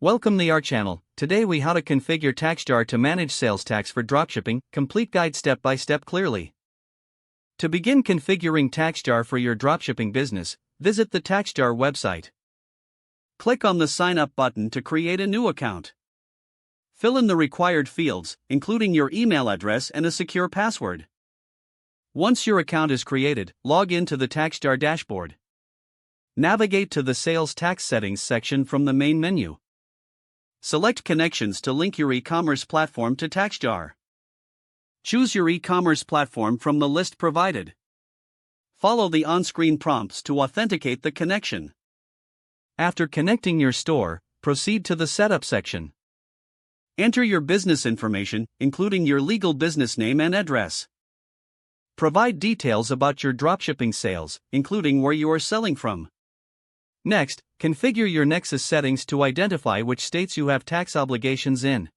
Welcome to our channel. Today we how to configure TaxJar to manage sales tax for dropshipping, complete guide step by step clearly. To begin configuring TaxJar for your dropshipping business, visit the TaxJar website. Click on the sign up button to create a new account. Fill in the required fields, including your email address and a secure password. Once your account is created, log in to the TaxJar dashboard. Navigate to the Sales Tax Settings section from the main menu. Select Connections to link your e-commerce platform to TaxJar. Choose your e-commerce platform from the list provided. Follow the on-screen prompts to authenticate the connection. After connecting your store, proceed to the Setup section. Enter your business information, including your legal business name and address. Provide details about your dropshipping sales, including where you are selling from. Next, configure your Nexus settings to identify which states you have tax obligations in.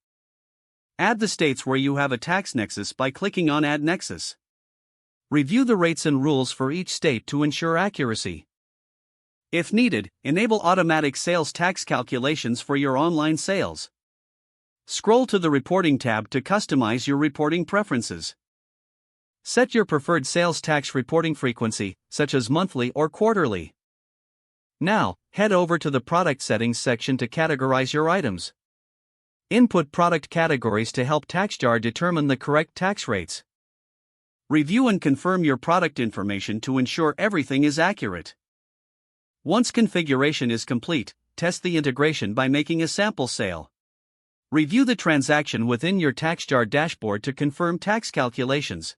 Add the states where you have a tax nexus by clicking on Add Nexus. Review the rates and rules for each state to ensure accuracy. If needed, enable automatic sales tax calculations for your online sales. Scroll to the Reporting tab to customize your reporting preferences. Set your preferred sales tax reporting frequency, such as monthly or quarterly. Now, head over to the Product Settings section to categorize your items. Input product categories to help TaxJar determine the correct tax rates. Review and confirm your product information to ensure everything is accurate. Once configuration is complete, test the integration by making a sample sale. Review the transaction within your TaxJar dashboard to confirm tax calculations.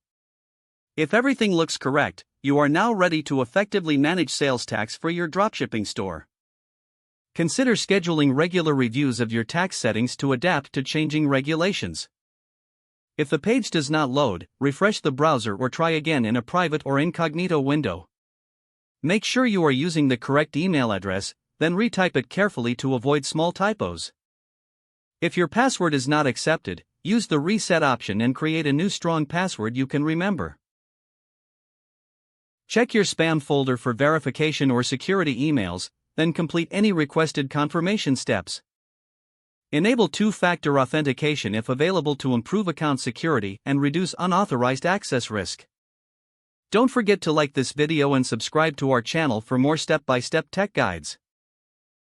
If everything looks correct, you are now ready to effectively manage sales tax for your dropshipping store. Consider scheduling regular reviews of your tax settings to adapt to changing regulations. If the page does not load, refresh the browser or try again in a private or incognito window. Make sure you are using the correct email address, then retype it carefully to avoid small typos. If your password is not accepted, use the reset option and create a new strong password you can remember. Check your spam folder for verification or security emails, then complete any requested confirmation steps. Enable two-factor authentication if available to improve account security and reduce unauthorized access risk. Don't forget to like this video and subscribe to our channel for more step-by-step tech guides.